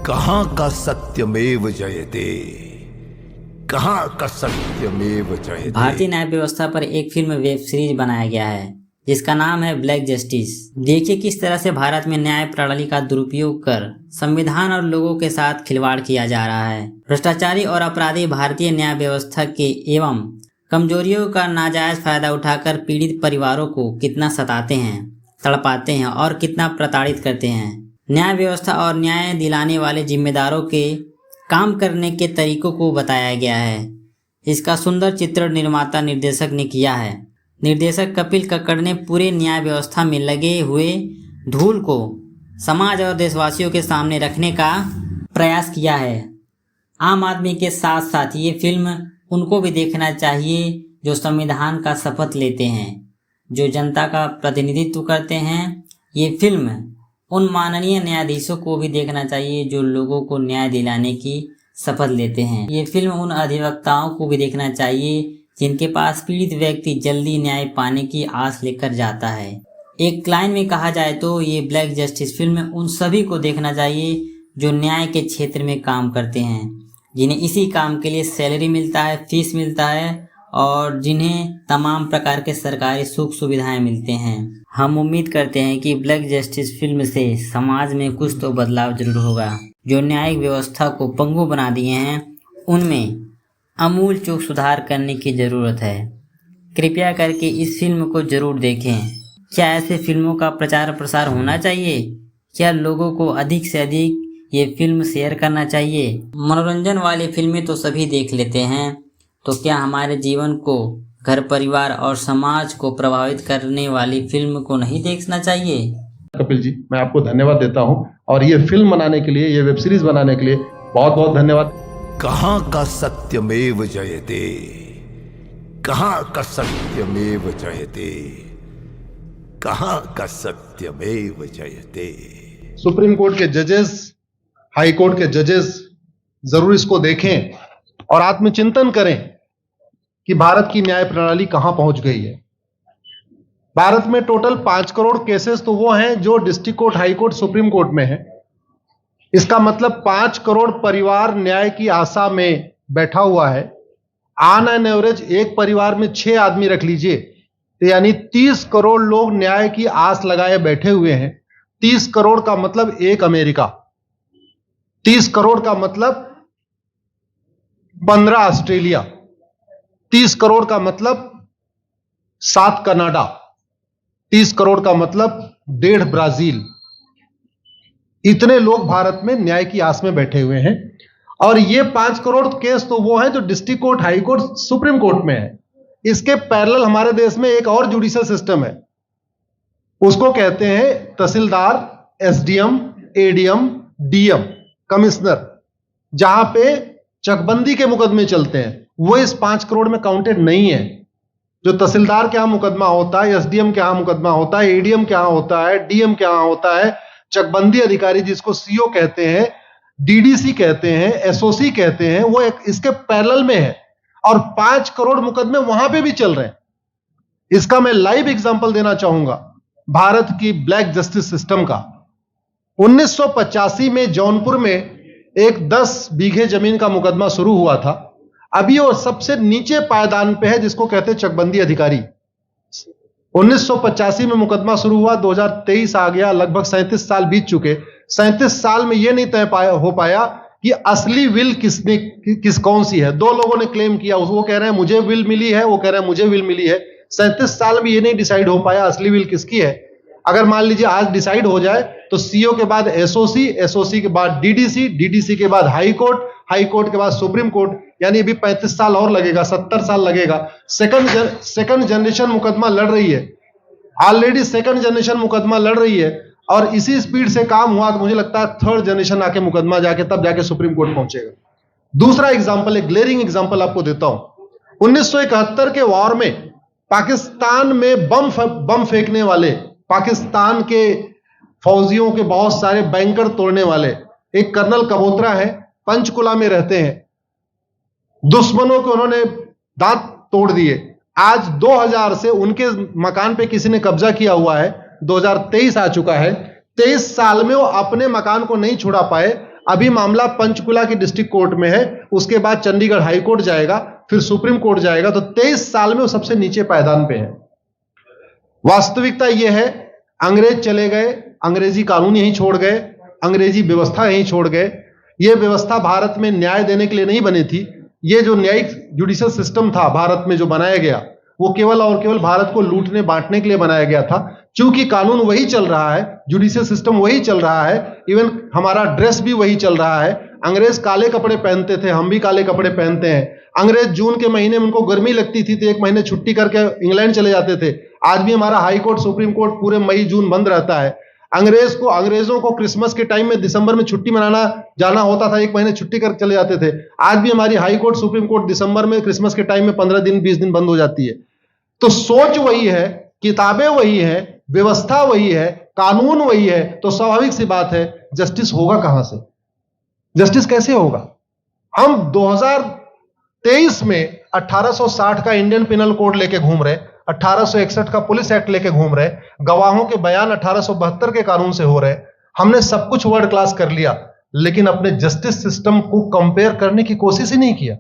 कहां का सत्यमेव जयते, कहां का सत्यमेव जयते। भारतीय न्याय व्यवस्था पर एक फिल्म वेब सीरीज बनाया गया है जिसका नाम है ब्लैक जस्टिस। देखिए किस तरह से भारत में न्याय प्रणाली का दुरुपयोग कर संविधान और लोगों के साथ खिलवाड़ किया जा रहा है। भ्रष्टाचारी और अपराधी भारतीय न्याय व्यवस्था के एवं कमजोरियों का नाजायज फायदा उठाकर पीड़ित परिवारों को कितना सताते हैं, तड़पाते हैं और कितना प्रताड़ित करते हैं। न्याय व्यवस्था और न्याय दिलाने वाले जिम्मेदारों के काम करने के तरीकों को बताया गया है। इसका सुंदर चित्रण निर्माता निर्देशक ने किया है। निर्देशक कपिल कक्कड़ ने पूरे न्याय व्यवस्था में लगे हुए धूल को समाज और देशवासियों के सामने रखने का प्रयास किया है। आम आदमी के साथ साथ ये फिल्म उनको भी देखना चाहिए जो संविधान का शपथ लेते हैं, जो जनता का प्रतिनिधित्व करते हैं। ये फिल्म उन माननीय न्यायाधीशों को भी देखना चाहिए जो लोगों को न्याय दिलाने की शपथ लेते हैं। ये फिल्म उन अधिवक्ताओं को भी देखना चाहिए जिनके पास पीड़ित व्यक्ति जल्दी न्याय पाने की आस लेकर जाता है। एक लाइन में कहा जाए तो ये ब्लैक जस्टिस फिल्म उन सभी को देखना चाहिए जो न्याय के क्षेत्र में काम करते हैं, जिन्हें इसी काम के लिए सैलरी मिलता है, फीस मिलता है और जिन्हें तमाम प्रकार के सरकारी सुख सुविधाएं मिलते हैं। हम उम्मीद करते हैं कि ब्लैक जस्टिस फिल्म से समाज में कुछ तो बदलाव जरूर होगा। जो न्यायिक व्यवस्था को पंगु बना दिए हैं उनमें आमूल चूक सुधार करने की ज़रूरत है। कृपया करके इस फिल्म को जरूर देखें। क्या ऐसे फिल्मों का प्रचार प्रसार होना चाहिए? क्या लोगों को अधिक से अधिक ये फिल्म शेयर करना चाहिए? मनोरंजन वाली फिल्में तो सभी देख लेते हैं, तो क्या हमारे जीवन को, घर परिवार और समाज को प्रभावित करने वाली फिल्म को नहीं देखना चाहिए? कपिल जी, मैं आपको धन्यवाद देता हूं और ये फिल्म बनाने के लिए, ये वेब सीरीज बनाने के लिए बहुत बहुत धन्यवाद। कहां का सत्यमेव जयते, कहां का सत्यमेव जयते, कहां का सत्यमेव जयते। सुप्रीम कोर्ट के जजेस, हाई कोर्ट के जजेस जरूर इसको देखें और आत्मचिंतन करें कि भारत की न्याय प्रणाली कहां पहुंच गई है। भारत में टोटल 5 करोड़ केसेस तो वो हैं जो district court, high court, supreme court में है। इसका मतलब 5 करोड़ परिवार न्याय की आशा में बैठा हुआ है। ऑन एन एवरेज एक परिवार में 6 आदमी रख लीजिए, तो यानी 30 करोड़ लोग न्याय की आस लगाए बैठे हुए हैं। 30 करोड़ का मतलब एक अमेरिका, 30 करोड़ का मतलब 15 ऑस्ट्रेलिया, 30 करोड़ का मतलब 7 कनाडा, 30 करोड़ का मतलब 1.5 ब्राजील। इतने लोग भारत में न्याय की आस में बैठे हुए हैं। और ये 5 करोड़ केस तो वो हैं जो district court, high court, supreme court में है। इसके पैरेलल हमारे देश में एक और जुडिशियल सिस्टम है, उसको कहते हैं तहसीलदार, एसडीएम, एडीएम, डीएम, कमिश्नर, जहां पे चकबंदी के मुकदमे चलते हैं। वो इस 5 करोड़ में काउंटेड नहीं है। जो तहसीलदार के यहां मुकदमा होता है, एसडीएम के यहां मुकदमा होता है, एडीएम के यहां होता है, डीएम के यहां होता है, चकबंदी अधिकारी जिसको सीओ कहते हैं, डीडीसी कहते हैं, एसओसी कहते हैं, वो एक इसके पैरेलल में है और 5 करोड़ मुकदमे वहां पे भी चल रहे हैं। इसका मैं लाइव एग्जांपल देना चाहूंगा भारत की ब्लैक जस्टिस सिस्टम का। 1985 में जौनपुर में एक 10 बीघे जमीन का मुकदमा शुरू हुआ था। अभी वो सबसे नीचे पायदान पे है, जिसको कहते हैं चकबंदी अधिकारी। 1985 में मुकदमा शुरू हुआ, 2023 आ गया, लगभग 37 साल बीत चुके। 37 साल में यह नहीं तय हो पाया कि असली विल कौन सी है। 2 लोगों ने क्लेम किया, वो कह रहे हैं मुझे विल मिली है, वो कह रहे हैं मुझे विल मिली है। 37 साल में यह नहीं डिसाइड हो पाया असली विल किसकी है। अगर मान लीजिए आज डिसाइड हो जाए तो सीओ के बाद एसओसी, एसओसी के बाद डीडीसी, डीडीसी के बाद हाई कोर्ट, हाई कोर्ट के बाद सुप्रीम कोर्ट, यानी अभी 35 साल और लगेगा, 70 साल लगेगा। सेकंड जनरेशन मुकदमा लड़ रही है, ऑलरेडी सेकंड जनरेशन मुकदमा लड़ रही है और इसी स्पीड से काम हुआ तो मुझे लगता है थर्ड जनरेशन आके मुकदमा तब जाके सुप्रीम कोर्ट पहुंचेगा। दूसरा एग्जाम्पल, एक ग्लेरिंग एग्जाम्पल आपको देता हूं। 1971 के वॉर में पाकिस्तान में बम फेंकने वाले, पाकिस्तान के फौजियों के बहुत सारे बैंकर तोड़ने वाले एक कर्नल कबोत्रा है, पंचकुला में रहते हैं। दुश्मनों को उन्होंने दांत तोड़ दिए। आज 2000 से उनके मकान पे किसी ने कब्जा किया हुआ है। 2023 आ चुका है, 23 साल में वो अपने मकान को नहीं छुड़ा पाए, अभी मामला पंचकुला की डिस्ट्रिक्ट कोर्ट में है, उसके बाद चंडीगढ़ हाई कोर्ट जाएगा, फिर सुप्रीम कोर्ट जाएगा। तो 23 साल में वो सबसे नीचे पायदान पे है। वास्तविकता यह है, अंग्रेज चले गए, अंग्रेजी कानून यहीं छोड़ गए, अंग्रेजी व्यवस्था यहीं छोड़ गए। यह व्यवस्था भारत में न्याय देने के लिए नहीं बनी थी। यह जो न्यायिक जुडिशियल सिस्टम था भारत में जो बनाया गया, वो केवल और केवल भारत को लूटने बांटने के लिए बनाया गया था। क्योंकि कानून वही चल रहा है, जुडिशियल सिस्टम वही चल रहा है, इवन हमारा ड्रेस भी वही चल रहा है। अंग्रेज काले कपड़े पहनते थे, हम भी काले कपड़े पहनते हैं। अंग्रेज जून के महीने में उनको गर्मी लगती थी तो 1 महीने छुट्टी करके इंग्लैंड चले जाते थे। आज भी हमारा हाई कोर्ट, सुप्रीम कोर्ट पूरे मई जून बंद रहता है। अंग्रेजों को क्रिसमस के टाइम में दिसंबर में छुट्टी मनाना जाना होता था, 1 महीने छुट्टी कर चले जाते थे। आज भी हमारी हाई कोर्ट, सुप्रीम कोर्ट दिसंबर में क्रिसमस के टाइम में 15 दिन 20 दिन बंद हो जाती है। तो सोच वही है, किताबें वही है, व्यवस्था वही है, कानून वही है। तो स्वाभाविक सी बात है, जस्टिस होगा कहां से? जस्टिस कैसे होगा? हम 2023 में 1860 का इंडियन पिनल कोड लेके घूम रहे, 1861 का पुलिस एक्ट लेके घूम रहे, गवाहों के बयान 1872 के कानून से हो रहे। हमने सब कुछ वर्ल्ड क्लास कर लिया, लेकिन अपने जस्टिस सिस्टम को कंपेयर करने की कोशिश ही नहीं किया।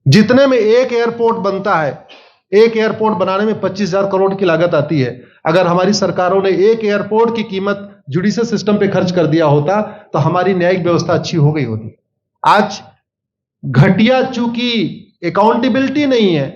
जितने में एक एयरपोर्ट बनता है, एक एयरपोर्ट बनाने में 25,000 करोड़ की लागत आती है। अगर हमारी सरकारों ने एक एयरपोर्ट की कीमत जुडिशियल सिस्टम पे खर्च कर दिया होता तो हमारी न्यायिक व्यवस्था अच्छी हो गई होती। आज घटिया, चूंकि अकाउंटेबिलिटी नहीं है,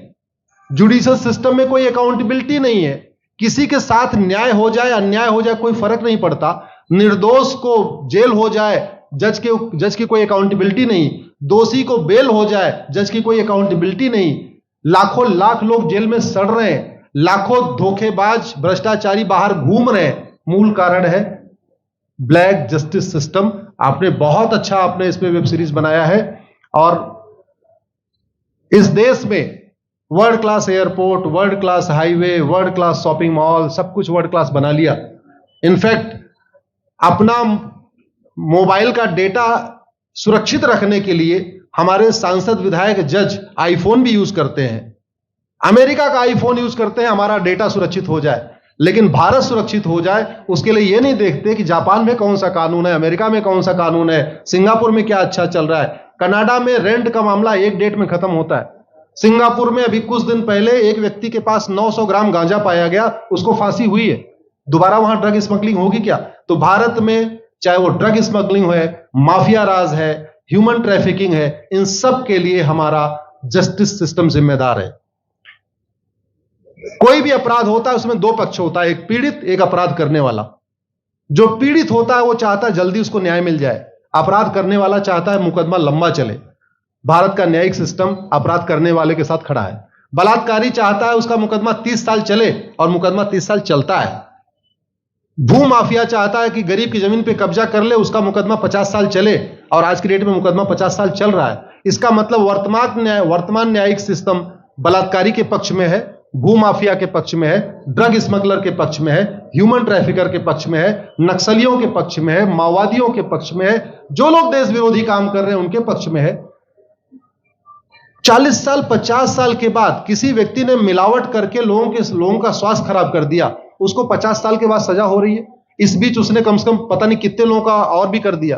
जुडिशियल सिस्टम में कोई अकाउंटेबिलिटी नहीं है, किसी के साथ न्याय हो जाए अन्याय हो जाए कोई फर्क नहीं पड़ता, निर्दोष को जेल हो जाए जज की कोई अकाउंटेबिलिटी नहीं, दोषी को बेल हो जाए जज की कोई अकाउंटेबिलिटी नहीं, लाखों लाख लोग जेल में सड़ रहे हैं, लाखों धोखेबाज भ्रष्टाचारी बाहर घूम रहे हैं। मूल कारण है ब्लैक जस्टिस सिस्टम। आपने बहुत अच्छा आपने इस पे वेब सीरीज बनाया है और इस देश में world class airport, world class highway, world class shopping mall, सब कुछ वर्ल्ड क्लास बना लिया। इनफैक्ट अपना मोबाइल का डेटा सुरक्षित रखने के लिए हमारे सांसद, विधायक, जज आईफोन भी यूज करते हैं। अमेरिका का आईफोन यूज करते हैं हमारा डेटा सुरक्षित हो जाए। लेकिन भारत सुरक्षित हो जाए उसके लिए यह नहीं देखते कि जापान में कौन सा कानून है, अमेरिका में कौन सा कानून है, सिंगापुर में क्या अच्छा चल रहा है। कनाडा में रेंट का मामला एक डेट में खत्म होता है। सिंगापुर में अभी कुछ दिन पहले एक व्यक्ति के पास 900 ग्राम गांजा पाया गया, उसको फांसी हुई है। दोबारा वहां ड्रग स्मगलिंग होगी क्या? तो भारत में चाहे वो ड्रग स्मगलिंग है, माफिया राज है, ह्यूमन ट्रैफिकिंग है, इन सब के लिए हमारा जस्टिस सिस्टम जिम्मेदार है। कोई भी अपराध होता है उसमें 2 पक्ष होता है, एक पीड़ित, एक अपराध करने वाला। जो पीड़ित होता है वो चाहता है जल्दी उसको न्याय मिल जाए, अपराध करने वाला चाहता है मुकदमा लंबा चले। भारत का न्यायिक सिस्टम अपराध करने वाले के साथ खड़ा है। बलात्कारी चाहता है उसका मुकदमा 30 साल चले और मुकदमा 30 साल चलता है। भू माफिया चाहता है कि गरीब की जमीन पे कब्जा कर ले, उसका मुकदमा 50 साल चले और आज की डेट में मुकदमा 50 साल चल रहा है। इसका मतलब वर्तमान न्यायिक सिस्टम बलात्कारी के पक्ष में है, भू माफिया के पक्ष में है, ड्रग स्मगलर के पक्ष में है, ह्यूमन ट्रैफिकर के पक्ष में है, नक्सलियों के पक्ष में है, माओवादियों के पक्ष में है, जो लोग देश विरोधी काम कर रहे हैं उनके पक्ष में है। 40 साल 50 साल के बाद किसी व्यक्ति ने मिलावट करके लोगों का स्वास्थ्य खराब कर दिया, उसको 50 साल के बाद सजा हो रही है। इस बीच उसने कम से कम पता नहीं कितने लोगों का और भी कर दिया।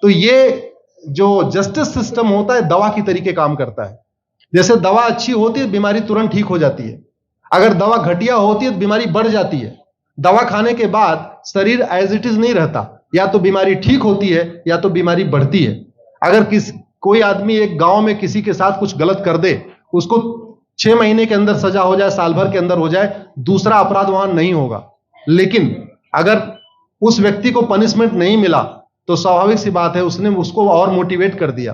तो ये जो जस्टिस सिस्टम होता है दवा की तरीके काम करता है। जैसे दवा अच्छी होती है बीमारी तुरंत ठीक हो जाती है, अगर दवा घटिया होती है तो बीमारी बढ़ जाती है। दवा खाने के बाद शरीर एज इट इज नहीं रहता, या तो बीमारी ठीक होती है या तो बीमारी बढ़ती है। अगर कोई आदमी एक गांव में किसी के साथ कुछ गलत कर दे, उसको 6 महीने के अंदर सजा हो जाए, साल भर के अंदर हो जाए, दूसरा अपराध वहां नहीं होगा। लेकिन अगर उस व्यक्ति को पनिशमेंट नहीं मिला तो स्वाभाविक सी बात है उसने उसको और मोटिवेट कर दिया।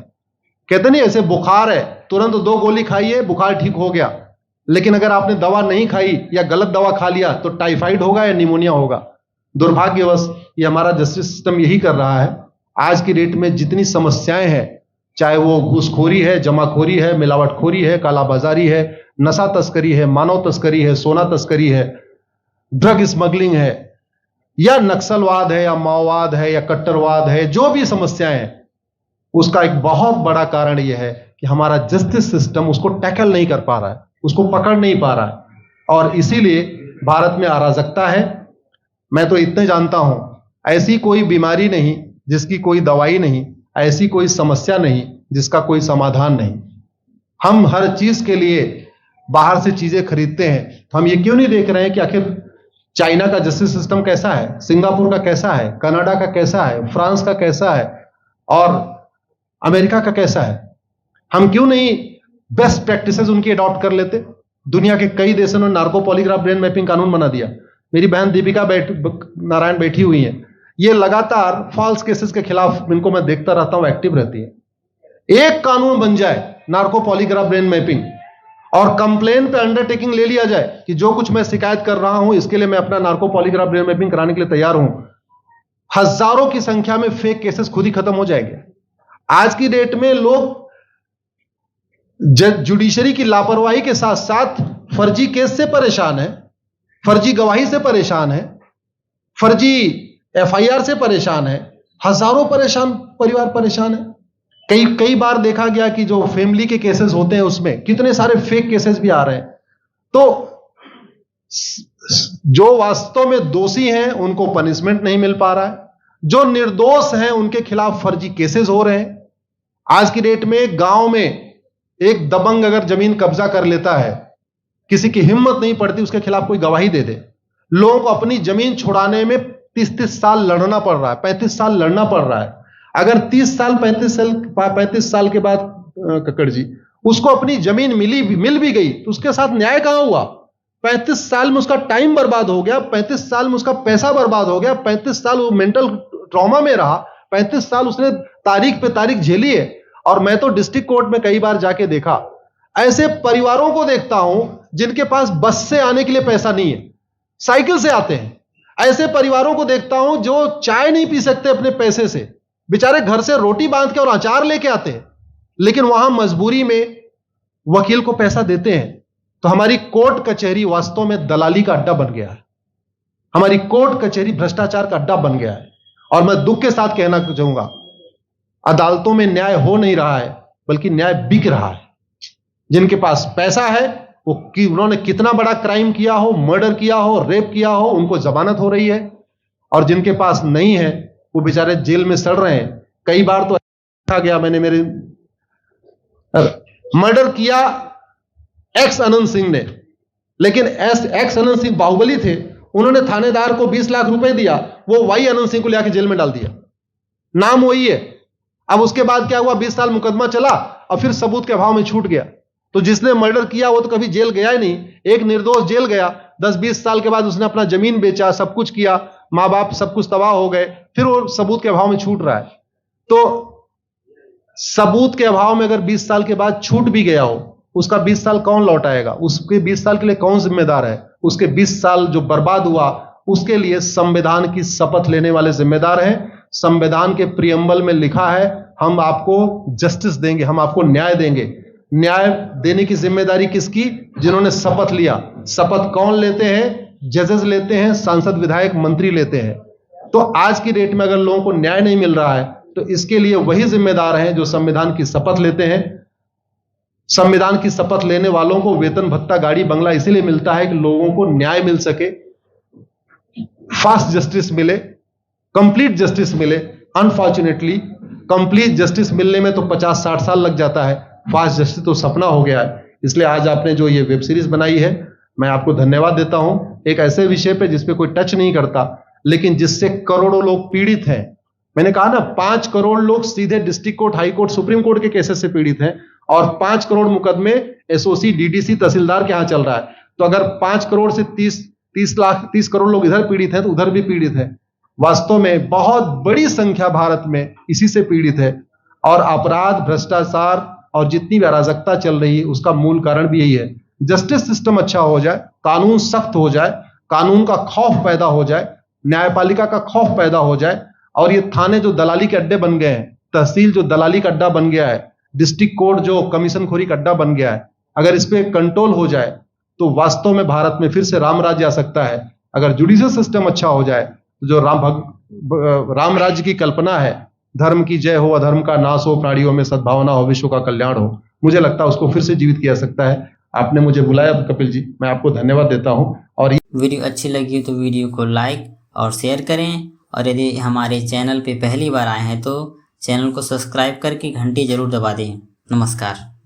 कहते नहीं ऐसे बुखार है, तुरंत 2 गोली खाइए बुखार ठीक हो गया। लेकिन अगर आपने दवा नहीं खाई या गलत दवा खा लिया तो टाइफाइड होगा या निमोनिया होगा। दुर्भाग्यवश ये हमारा जस्टिस सिस्टम यही कर रहा है। आज की डेट में जितनी समस्याएं हैं, चाहे वो घूसखोरी है, जमाखोरी है, मिलावटखोरी है, कालाबाजारी है, नशा तस्करी है, मानव तस्करी है, सोना तस्करी है, ड्रग स्मगलिंग है, या नक्सलवाद है, या माओवाद है, या कट्टरवाद है, जो भी समस्याएं हैं, उसका एक बहुत बड़ा कारण यह है कि हमारा जस्टिस सिस्टम उसको टैकल नहीं कर पा रहा है, उसको पकड़ नहीं पा रहा है। और इसीलिए भारत में अराजकता है। मैं तो इतने जानता हूं, ऐसी कोई बीमारी नहीं जिसकी कोई दवाई नहीं, ऐसी कोई समस्या नहीं जिसका कोई समाधान नहीं। हम हर चीज के लिए बाहर से चीजें खरीदते हैं, तो हम ये क्यों नहीं देख रहे हैं कि आखिर चाइना का जस्टिस सिस्टम कैसा है, सिंगापुर का कैसा है, कनाडा का कैसा है, फ्रांस का कैसा है और अमेरिका का कैसा है। हम क्यों नहीं बेस्ट प्रैक्टिसेस उनकी अडॉप्ट कर लेते। दुनिया के कई देशों ने नार्को पॉलीग्राफ ब्रेन मैपिंग कानून बना दिया। मेरी बहन दीपिका नारायण बैठी हुई है, ये लगातार फॉल्स केसेस के खिलाफ, इनको मैं देखता रहता हूं, एक्टिव रहती है। एक कानून बन जाए नार्को पॉलीग्राफ ब्रेन मैपिंग और कंप्लेन पे अंडरटेकिंग ले लिया जाए कि जो कुछ मैं शिकायत कर रहा हूं इसके लिए मैं अपना नार्को पॉलीग्राफ ब्रेन मैपिंग कराने के लिए तैयार हूं, हजारों की संख्या में फेक केसेस खुद ही खत्म हो जाएंगे। आज की डेट में लोग जुडिशरी की लापरवाही के साथ साथ फर्जी केस से परेशान है, फर्जी गवाही से परेशान है, फर्जी एफआईआर से परेशान है, हजारों परिवार परेशान है। कई बार देखा गया कि जो फैमिली के केसेस होते हैं उसमें कितने सारे फेक केसेस भी आ रहे हैं। तो जो वास्तव में दोषी हैं उनको पनिशमेंट नहीं मिल पा रहा है, जो निर्दोष हैं उनके खिलाफ फर्जी केसेस हो रहे हैं। आज की डेट में गांव में एक दबंग अगर जमीन कब्जा कर लेता है, किसी की हिम्मत नहीं पड़ती उसके खिलाफ कोई गवाही दे दे। लोगों को अपनी जमीन छुड़ाने में 30 साल लड़ना पड़ रहा है, 35 साल लड़ना पड़ रहा है। अगर 30 साल 35 साल के बाद कक्कड़ जी उसको अपनी जमीन मिल भी गई तो उसके साथ न्याय कहां हुआ। 35 साल में उसका टाइम बर्बाद हो गया, 35 साल में उसका पैसा बर्बाद हो गया, 35 साल वो मेंटल ट्रॉमा में रहा, 35 साल उसने तारीख पे तारीख झेली है। और मैं तो डिस्ट्रिक्ट कोर्ट में कई बार जाके देखा, ऐसे परिवारों को देखता हूं जिनके पास बस से आने के लिए पैसा नहीं है, साइकिल से आते हैं। ऐसे परिवारों को देखता हूं जो चाय नहीं पी सकते अपने पैसे से, बेचारे घर से रोटी बांध के और अचार लेके आते हैं, लेकिन वहां मजबूरी में वकील को पैसा देते हैं। तो हमारी कोर्ट कचहरी वास्तव में दलाली का अड्डा बन गया है, हमारी कोर्ट कचहरी भ्रष्टाचार का अड्डा बन गया है। और मैं दुख के साथ कहना चाहूंगा, अदालतों में न्याय हो नहीं रहा है बल्कि न्याय बिक रहा है। जिनके पास पैसा है वो उन्होंने कितना बड़ा क्राइम किया हो, मर्डर किया हो, रेप किया हो, उनको जमानत हो रही है। और जिनके पास नहीं है वो बेचारे जेल में सड़ रहे हैं। कई बार तो देखा गया, मैंने मेरे मर्डर किया एक्स अनंत सिंह ने, लेकिन एक्स अनंत सिंह बाहुबली थे, उन्होंने थानेदार को 20 लाख रुपए दिया, वो वाई अनंत सिंह को लेकर जेल में डाल दिया, नाम वही है। अब उसके बाद क्या हुआ, 20 साल मुकदमा चला और फिर सबूत के अभाव में छूट गया। तो जिसने मर्डर किया वो तो कभी जेल गया ही नहीं, एक निर्दोष जेल गया, 10-20 साल के बाद उसने अपना जमीन बेचा, सब कुछ किया, माँ बाप सब कुछ तबाह हो गए, फिर वो सबूत के अभाव में छूट रहा है। तो सबूत के अभाव में अगर 20 साल के बाद छूट भी गया हो, उसका 20 साल कौन लौटाएगा, उसके 20 साल के लिए कौन जिम्मेदार है। उसके 20 साल जो बर्बाद हुआ उसके लिए संविधान की शपथ लेने वाले जिम्मेदार हैं। संविधान के प्रियम्बल में लिखा है, हम आपको जस्टिस देंगे, हम आपको न्याय देंगे। न्याय देने की जिम्मेदारी किसकी, जिन्होंने शपथ लिया। शपथ कौन लेते हैं, जजेस लेते हैं, सांसद विधायक मंत्री लेते हैं। तो आज की डेट में अगर लोगों को न्याय नहीं मिल रहा है तो इसके लिए वही जिम्मेदार हैं जो संविधान की शपथ लेते हैं। संविधान की शपथ लेने वालों को वेतन भत्ता गाड़ी बंगला इसीलिए मिलता है कि लोगों को न्याय मिल सके, फास्ट जस्टिस मिले, कंप्लीट जस्टिस मिले। अनफॉर्चुनेटली कंप्लीट जस्टिस मिलने में तो 50-60 साल लग जाता है, फास्ट जस्टिस तो सपना हो गया है। इसलिए आज आपने जो ये वेब सीरीज बनाई है, मैं आपको धन्यवाद देता हूं। एक ऐसे विषय पे जिसपे कोई टच नहीं करता, लेकिन जिससे करोड़ों लोग पीड़ित हैं। मैंने कहा ना, 5 करोड़ लोग सीधे district court, high court, supreme court के केसेस से पीड़ित हैं और 5 करोड़ मुकदमे एसओसी, डीडीसी, तहसीलदार के यहां चल रहा है। तो अगर 5 करोड़ से 30 करोड़ लोग इधर पीड़ित हैं तो उधर भी पीड़ित है। वास्तव में बहुत बड़ी संख्या भारत में इसी से पीड़ित है। और अपराध, भ्रष्टाचार और जितनी भी अराजकता चल रही है उसका मूल कारण भी यही है। जस्टिस सिस्टम अच्छा हो जाए, कानून सख्त हो जाए, कानून का खौफ पैदा हो जाए, न्यायपालिका का खौफ पैदा हो जाए, और ये थाने जो दलाली के अड्डे बन गए हैं, तहसील जो दलाली का अड्डा बन गया है, डिस्ट्रिक्ट कोर्ट जो कमीशन खोरी का अड्डा बन गया है, अगर इस पे कंट्रोल हो जाए तो वास्तव में भारत में फिर से राम राज्य आ सकता है। अगर जुडिशियल सिस्टम अच्छा हो जाए तो जो राम राज्य की कल्पना है, धर्म की जय हो, अधर्म का नाश हो, प्राणियों में सद्भावना हो, विश्व का कल्याण हो, मुझे लगता है उसको फिर से जीवित किया सकता है। आपने मुझे बुलाया कपिल जी, मैं आपको धन्यवाद देता हूं। और वीडियो अच्छी लगी तो वीडियो को लाइक और शेयर करें और यदि हमारे चैनल पे पहली बार आए हैं तो चैनल को सब्सक्राइब करके घंटी जरूर दबा दें। नमस्कार।